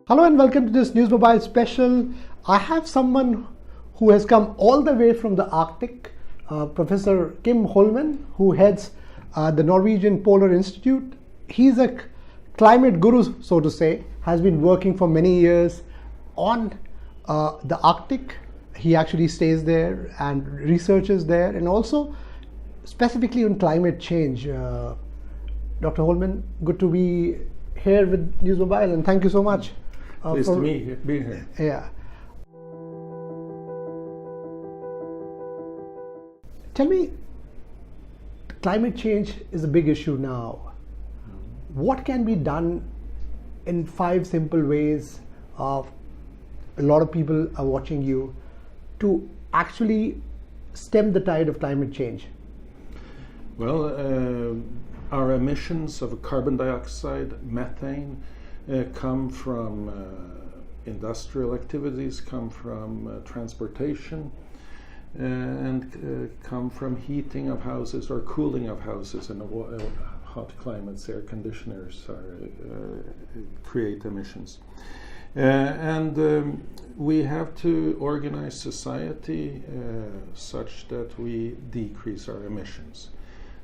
Hello and welcome to this News Mobile special. I have someone who has come all the way from the Arctic, Professor Kim Holmen, who heads the Norwegian Polar Institute. He's a climate guru, so to say, has been working for many years on the Arctic. He actually stays there and researches there, and also specifically on climate change. Dr. Holmen, good to be here with News Mobile, and thank you so much. Pleased to be here. Yeah. Tell me, climate change is a big issue now. What can be done in 5 simple ways? A lot of people are watching you to actually stem the tide of climate change. Well, our emissions of carbon dioxide, methane, come from industrial activities, come from transportation, and come from heating of houses or cooling of houses in hot climates. Air conditioners create emissions. And we have to organize society such that we decrease our emissions.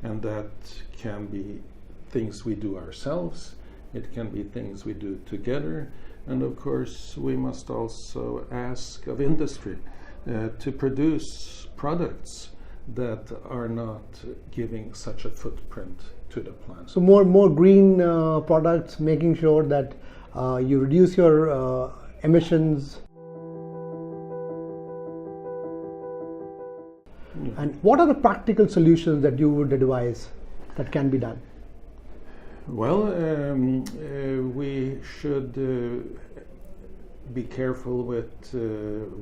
And that can be things we do ourselves, it can be things we do together, and of course we must also ask of industry to produce products that are not giving such a footprint to the planet. So more green products, making sure that you reduce your emissions. Yeah. And what are the practical solutions that you would advise that can be done? Well, we should be careful with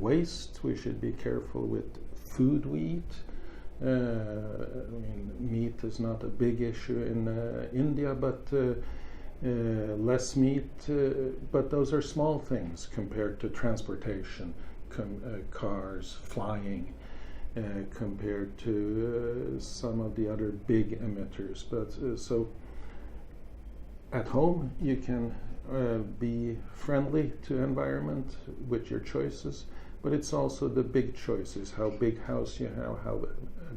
waste. We should be careful with food we eat. Meat is not a big issue in India, but less meat. But those are small things compared to transportation, cars, flying, compared to some of the other big emitters. But so. At home, you can be friendly to environment with your choices, but it's also the big choices: how big house you have, how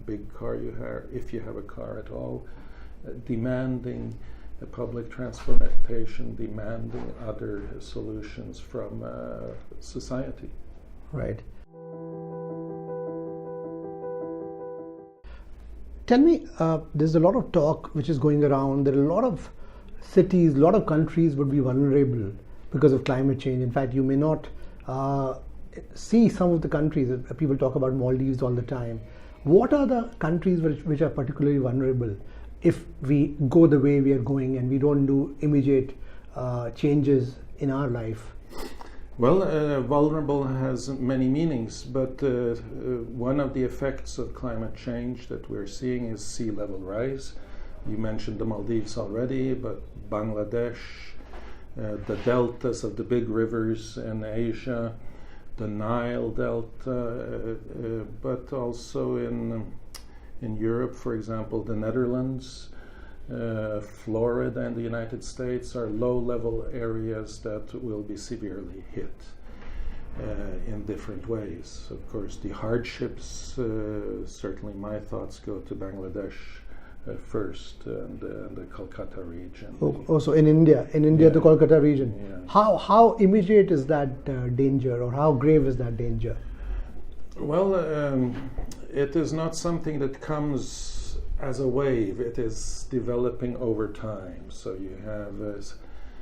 big car you have, if you have a car at all, demanding public transportation, demanding other solutions from society. Right. Tell me, there's a lot of talk which is going around. There are a lot of cities, a lot of countries would be vulnerable because of climate change. In fact, you may not see some of the countries. People talk about Maldives all the time. What are the countries which are particularly vulnerable if we go the way we are going and we don't do immediate changes in our life? Well, vulnerable has many meanings, but one of the effects of climate change that we're seeing is sea level rise. You mentioned the Maldives already, but Bangladesh, the deltas of the big rivers in Asia, the Nile Delta, but also in Europe, for example, the Netherlands, Florida and the United States are low-level areas that will be severely hit in different ways. Of course, the hardships, certainly my thoughts go to Bangladesh first, and the Kolkata region. Also in India, yeah. The Kolkata region. Yeah. How immediate is that danger, or how grave is that danger? Well, it is not something that comes as a wave. It is developing over time. So you have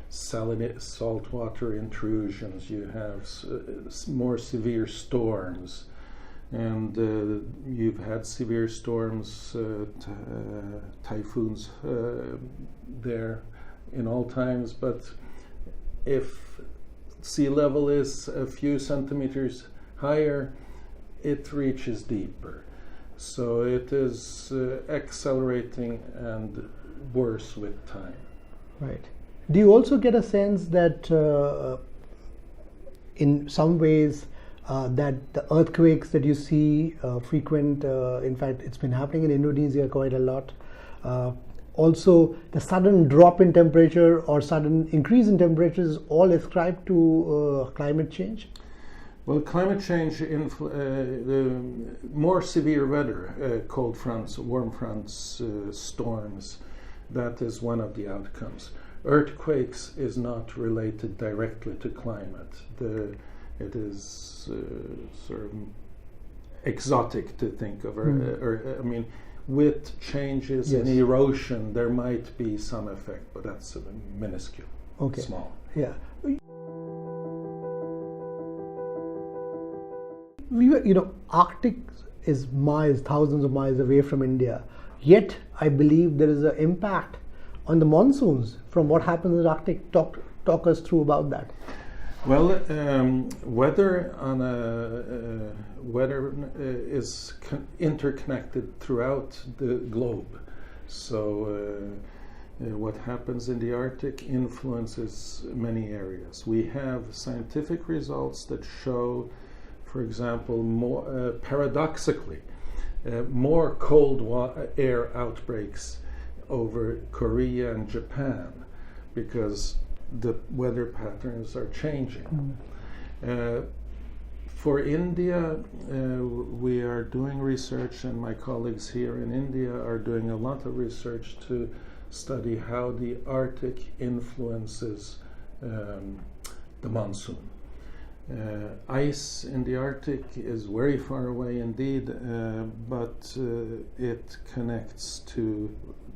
saltwater intrusions, you have more severe storms. And you've had severe storms, typhoons there in all times, but if sea level is a few centimeters higher, it reaches deeper. So it is accelerating and worse with time. Right. Do you also get a sense that in some ways that the earthquakes that you see frequent, in fact it's been happening in Indonesia quite a lot, also the sudden drop in temperature or sudden increase in temperature is all ascribed to climate change? Well, climate change, the more severe weather, cold fronts, warm fronts, storms, that is one of the outcomes. Earthquakes is not related directly to climate. It is sort of exotic to think of, I mean, with changes in erosion, there might be some effect, but that's minuscule, small. Yeah. Arctic is miles, thousands of miles away from India. Yet, I believe there is an impact on the monsoons from what happens in the Arctic. Talk us through about that. Well, weather is interconnected throughout the globe. So what happens in the Arctic influences many areas. We have scientific results that show, for example, more paradoxically, more cold air outbreaks over Korea and Japan because the weather patterns are changing. For India, we are doing research, and my colleagues here in India are doing a lot of research to study how the Arctic influences the monsoon. Ice in the Arctic is very far away indeed, but it connects to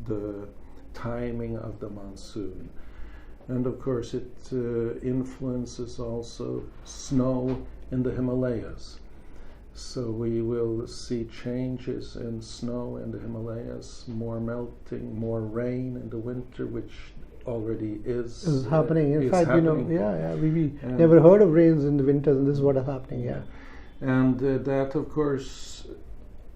the timing of the monsoon. And of course it influences also snow in the Himalayas. So we will see changes in snow in the Himalayas, more melting, more rain in the winter, which already is happening. In fact, we never heard of rains in the winters, and this is what is happening. Yeah, and that, of course,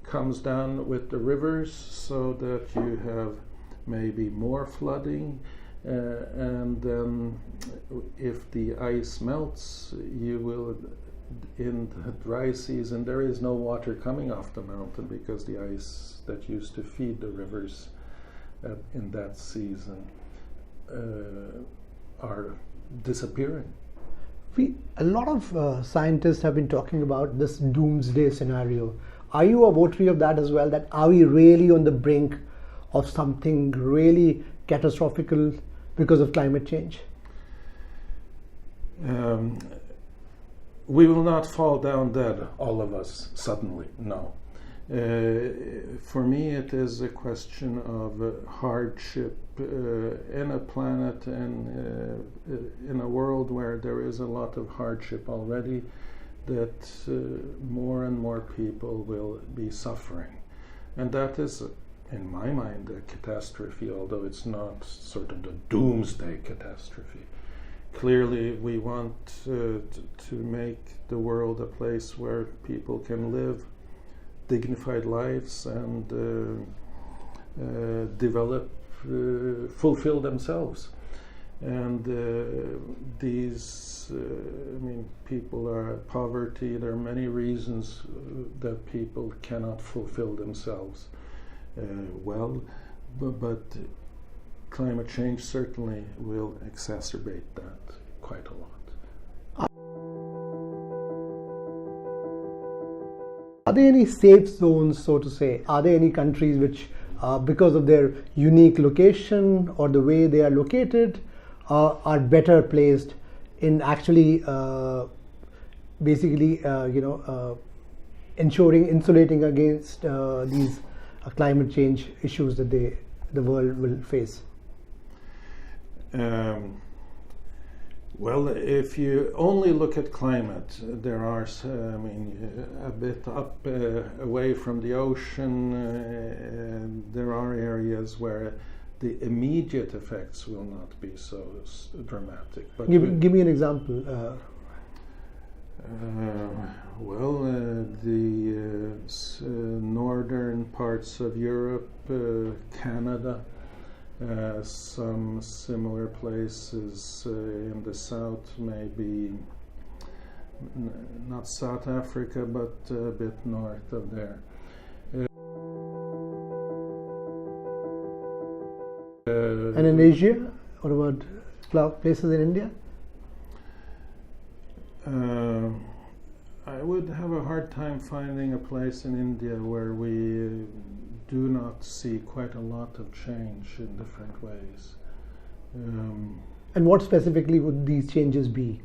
comes down with the rivers, so that you have maybe more flooding, and then if the ice melts, you will, in the dry season, there is no water coming off the mountain because the ice that used to feed the rivers in that season are disappearing. A lot of scientists have been talking about this doomsday scenario. Are you a votary of that as well? That are we really on the brink of something really catastrophic because of climate change? We will not fall down dead, all of us, suddenly, no. For me, it is a question of hardship in a planet and in a world where there is a lot of hardship already, that more and more people will be suffering. And that is, in my mind, a catastrophe, although it's not sort of the doomsday catastrophe. Clearly, we want to make the world a place where people can live dignified lives and develop, fulfill themselves. And these, people are poverty. There are many reasons that people cannot fulfill themselves well, but climate change certainly will exacerbate that quite a lot. Are there any safe zones, so to say? Are there any countries which, because of their unique location or the way they are located, are better placed in actually, insulating against these climate change issues that the world will face? Well, if you only look at climate, there are, a bit up away from the ocean, there are areas where the immediate effects will not be so dramatic. But give me an example. The northern parts of Europe, Canada, some similar places in the south, maybe not South Africa, but a bit north of there. And in Asia, what about places in India? I would have a hard time finding a place in India where we do not see quite a lot of change in different ways. And what specifically would these changes be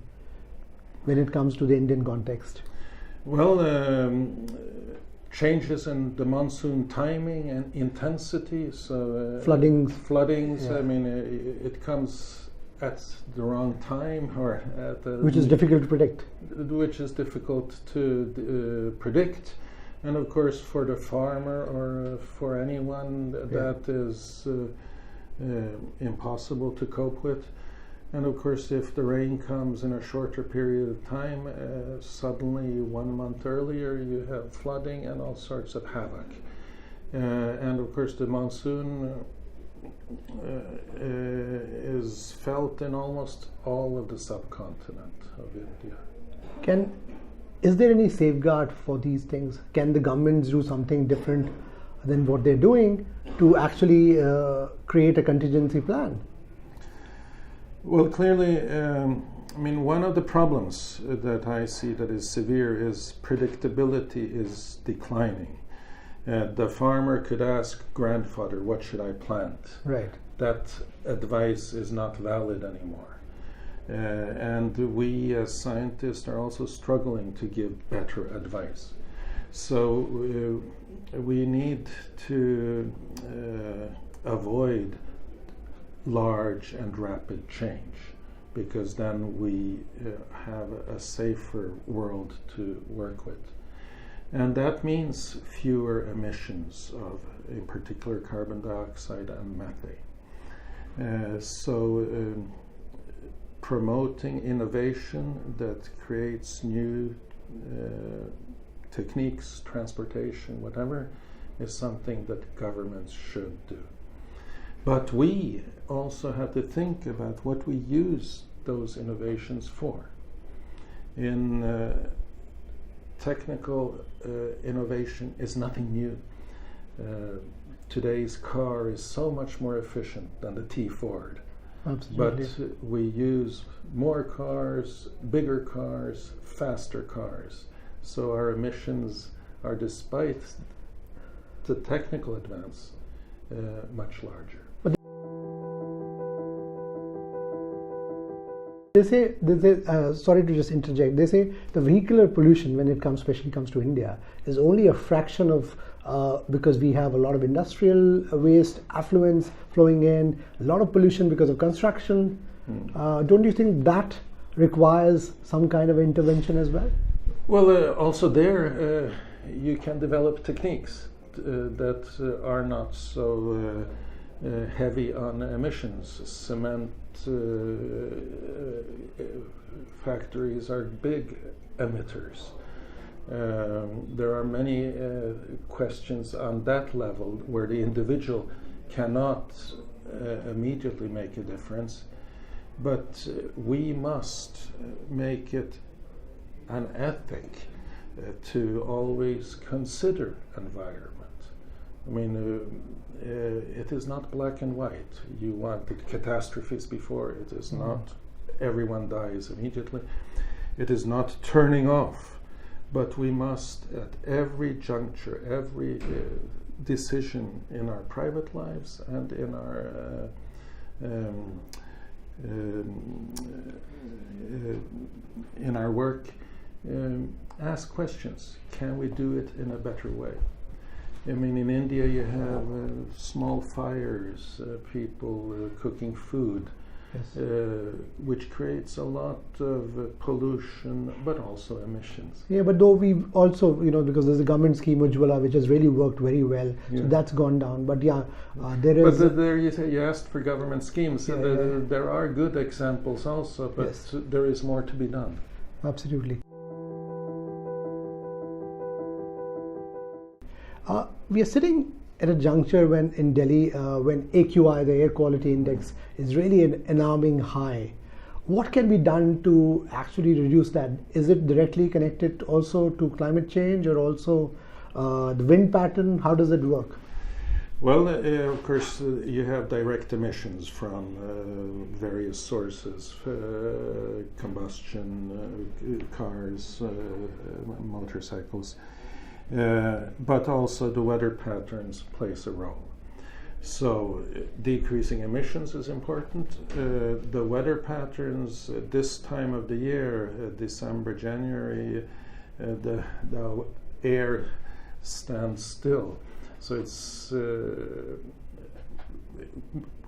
when it comes to the Indian context? Well, changes in the monsoon timing and intensity. So floodings. Yeah. I mean, it comes at the wrong time, or at which is difficult to predict. Which is difficult to predict, and of course, for the farmer or for anyone, that is impossible to cope with. And of course, if the rain comes in a shorter period of time, suddenly 1 month earlier you have flooding and all sorts of havoc. And of course, the monsoon is felt in almost all of the subcontinent of India. Is there any safeguard for these things? Can the governments do something different than what they're doing to actually create a contingency plan? Well, clearly, I mean, one of the problems that I see that is severe is predictability is declining. The farmer could ask grandfather, what should I plant? Right. That advice is not valid anymore. And we as scientists are also struggling to give better advice. So we need to avoid large and rapid change, because then we have a safer world to work with. And that means fewer emissions of, in particular, carbon dioxide and methane. Promoting innovation that creates new techniques, transportation, whatever, is something that governments should do. But we also have to think about what we use those innovations for. In technical innovation is nothing new. Today's car is so much more efficient than the T Ford. Absolutely. But we use more cars, bigger cars, faster cars. So our emissions are, despite the technical advance, much larger. They say, sorry to just interject, they say the vehicular pollution, when it comes, especially comes to India, is only a fraction of, because we have a lot of industrial waste, affluents flowing in, a lot of pollution because of construction. Don't you think that requires some kind of intervention as well? Well, also there you can develop techniques that are not so heavy on emissions. Cement factories are big emitters. There are many questions on that level where the individual cannot immediately make a difference, but we must make it an ethic to always consider environment. I mean, it is not black and white. You wanted catastrophes before. It is not everyone dies immediately. It is not turning off. But we must, at every juncture, every decision in our private lives and in our work, ask questions. Can we do it in a better way? I mean, in India you have small fires, people cooking food, yes. Which creates a lot of pollution, but also emissions. Yeah, but though we also, because there's a government scheme, Ujjwala, which has really worked very well, so that's gone down. But yeah, there is... But there you asked for government schemes. There are good examples also, but there is more to be done. Absolutely. We are sitting at a juncture when in Delhi, when AQI, the air quality index, is really an alarming high. What can be done to actually reduce that? Is it directly connected also to climate change, or also the wind pattern? How does it work? Well, of course, you have direct emissions from various sources, combustion, cars, motorcycles, but also the weather patterns plays a role. So decreasing emissions is important. The weather patterns this time of the year, December, January, the air stands still. So it's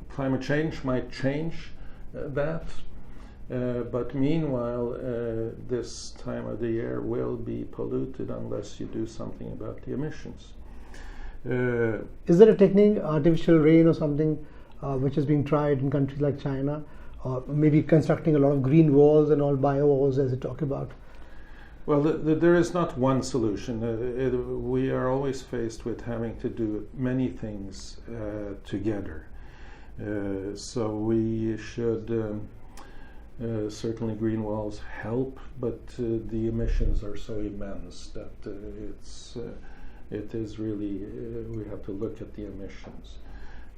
climate change might change that, but meanwhile, this time of the year will be polluted unless you do something about the emissions. Is there a technique, artificial rain or something, which is being tried in countries like China, or maybe constructing a lot of green walls and all bio walls as you talk about? Well, there is not one solution. We are always faced with having to do many things together. So we should certainly green walls help, but the emissions are so immense that it is really we have to look at the emissions.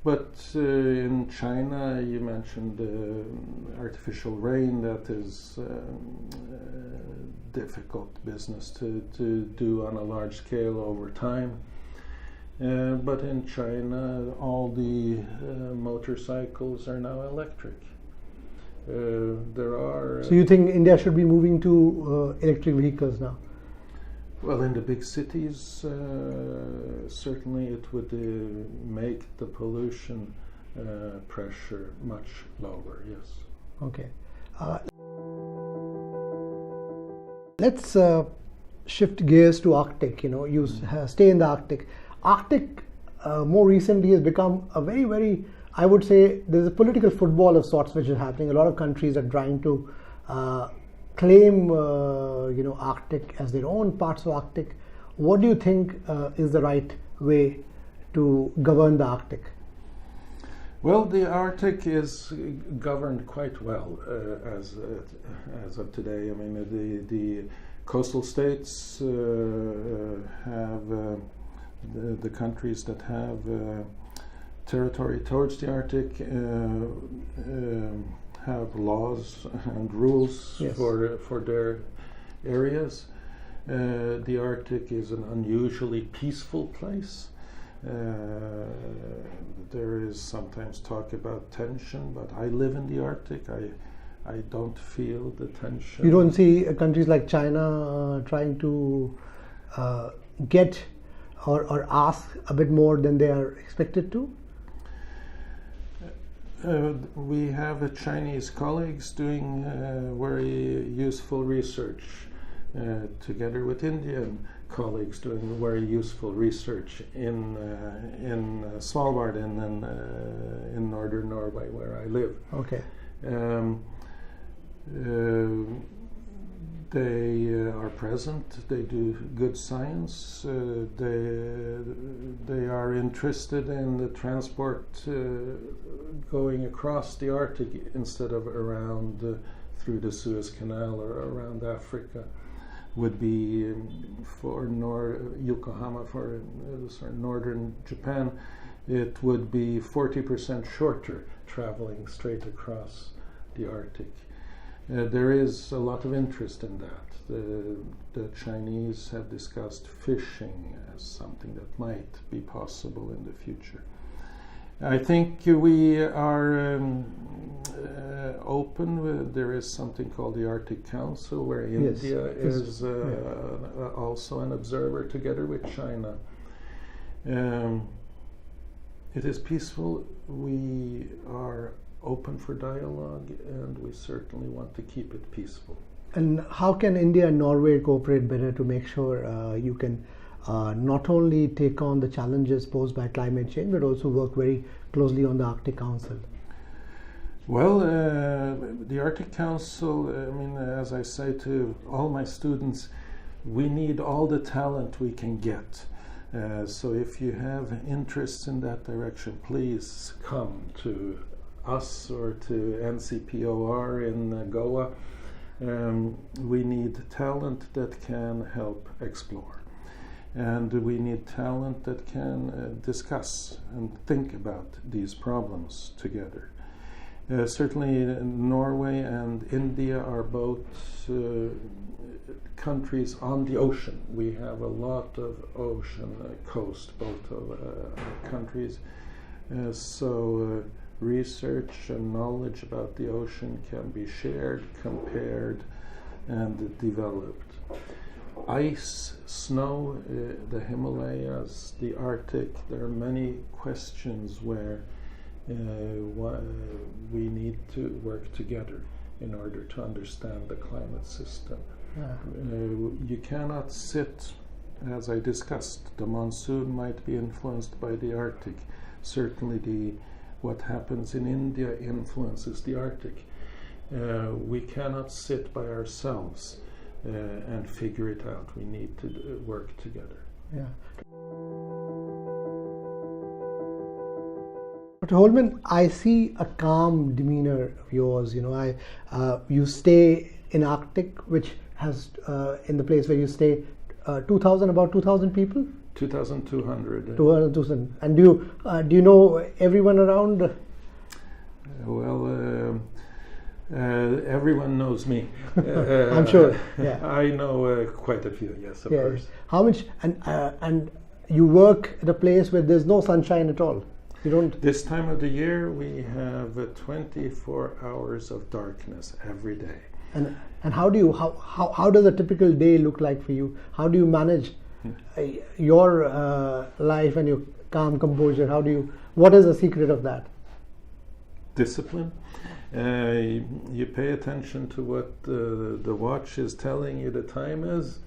But in China, you mentioned artificial rain. That is difficult business to do on a large scale over time. But in China, all the motorcycles are now electric. There are. So you think India should be moving to electric vehicles now? Well, in the big cities, certainly it would make the pollution pressure much lower, yes. Okay. Let's shift gears to Arctic. You stay in the Arctic. Arctic more recently has become a very, very, I would say, there's a political football of sorts which is happening. A lot of countries are trying to claim Arctic as their own parts of Arctic. What do you think is the right way to govern the Arctic? Well, the Arctic is governed quite well as of today. I mean, the coastal states have the countries that have territory towards the Arctic have laws and rules, yes, for their areas. The Arctic is an unusually peaceful place. There is sometimes talk about tension, but I live in the Arctic. I don't feel the tension. You don't see countries like China trying to get or ask a bit more than they are expected to? We have Chinese colleagues doing very useful research, together with Indian colleagues doing very useful research in Svalbard in northern Norway, where I live. Okay. They are present. They do good science. They are interested in the transport going across the Arctic instead of around through the Suez Canal or around Africa. Would be for Yokohama, for northern Japan, it would be 40% shorter traveling straight across the Arctic. There is a lot of interest in that. The Chinese have discussed fishing as something that might be possible in the future. I think we are open. There is something called the Arctic Council, where India is also an observer together with China. It is peaceful. We are open for dialogue, and we certainly want to keep it peaceful. And how can India and Norway cooperate better to make sure you can not only take on the challenges posed by climate change, but also work very closely on the Arctic Council? Well, the Arctic Council, I mean, as I say to all my students, we need all the talent we can get. So if you have interests in that direction, please come to us or to NCPOR in Goa. We need talent that can help explore. And we need talent that can discuss and think about these problems together. Certainly Norway and India are both countries on the ocean. We have a lot of ocean coast, both of our countries. So research and knowledge about the ocean can be shared, compared, and developed. Ice, snow, the Himalayas, the Arctic, there are many questions where we need to work together in order to understand the climate system. You cannot sit, as I discussed, the monsoon might be influenced by the Arctic. Certainly what happens in India influences the Arctic. We cannot sit by ourselves and figure it out. We need to work together. Yeah. Dr. Holman, I see a calm demeanor of yours. You stay in Arctic, which has in the place where you stay, about 2,000 people. 2,200. 2,000. And do you know everyone around? Well, everyone knows me. I'm sure. Yeah. I know quite a few. Yes, of course. How much? And you work at a place where there's no sunshine at all. You don't. This time of the year, we have 24 hours of darkness every day. And how does a typical day look like for you? How do you manage your life and your calm composure? What is the secret of that? Discipline. You pay attention to what the watch is telling you the time is,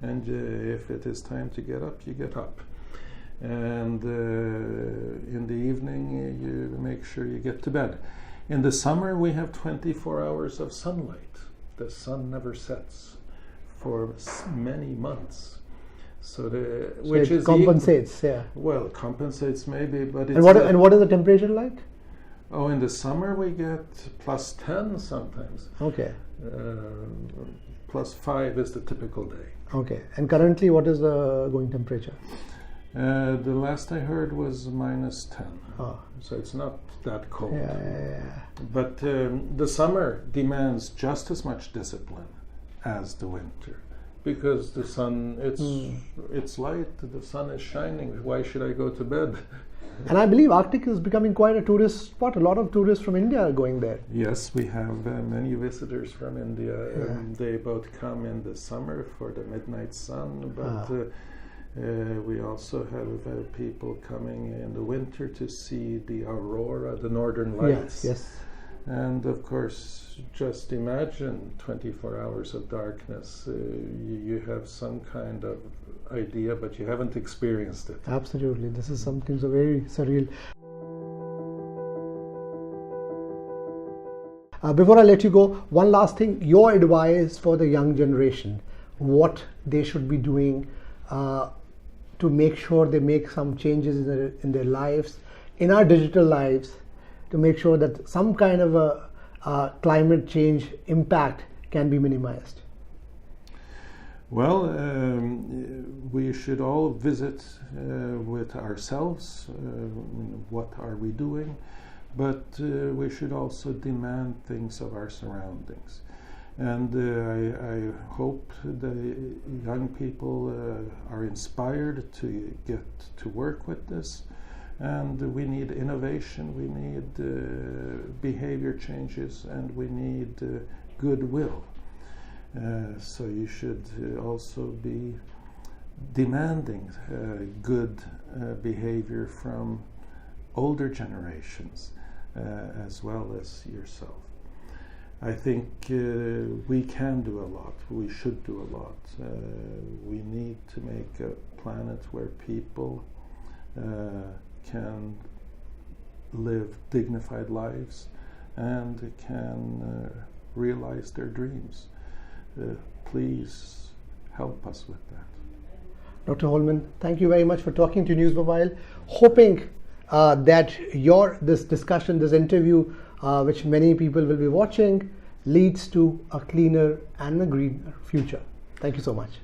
and if it is time to get up, you get up. And in the evening, you make sure you get to bed. In the summer, we have 24 hours of sunlight. The sun never sets for many months. Which it compensates, yeah. Well, compensates maybe, but it's... And what is the temperature like? Oh, in the summer we get plus 10 sometimes. Okay. Plus 5 is the typical day. Okay. And currently, what is the going temperature? The last I heard was minus 10. Oh. So it's not that cold. Yeah. But the summer demands just as much discipline as the winter. Because the sun, it's light, the sun is shining. Why should I go to bed? And I believe Arctic is becoming quite a tourist spot. A lot of tourists from India are going there. Yes, we have many visitors from India. Yeah. They both come in the summer for the midnight sun, but we also have people coming in the winter to see the aurora, the northern lights. Yes. And of course, just imagine 24 hours of darkness. You have some kind of idea, but you haven't experienced it. Absolutely. This is something so very surreal. Before I let you go, one last thing. Your advice for the young generation, what they should be doing to make sure they make some changes in their lives, in our digital lives, to make sure that some kind of a climate change impact can be minimized. Well, we should all visit with ourselves, what are we doing, but we should also demand things of our surroundings. And I hope the young people are inspired to get to work with this. And we need innovation, we need behavior changes, and we need goodwill. So you should also be demanding good behavior from older generations as well as yourself. I think we can do a lot, we should do a lot. We need to make a planet where people can live dignified lives and can realize their dreams. Please help us with that. Dr. Holman, thank you very much for talking to News Mobile. Hoping that this discussion, this interview, which many people will be watching, leads to a cleaner and a greener future. Thank you so much.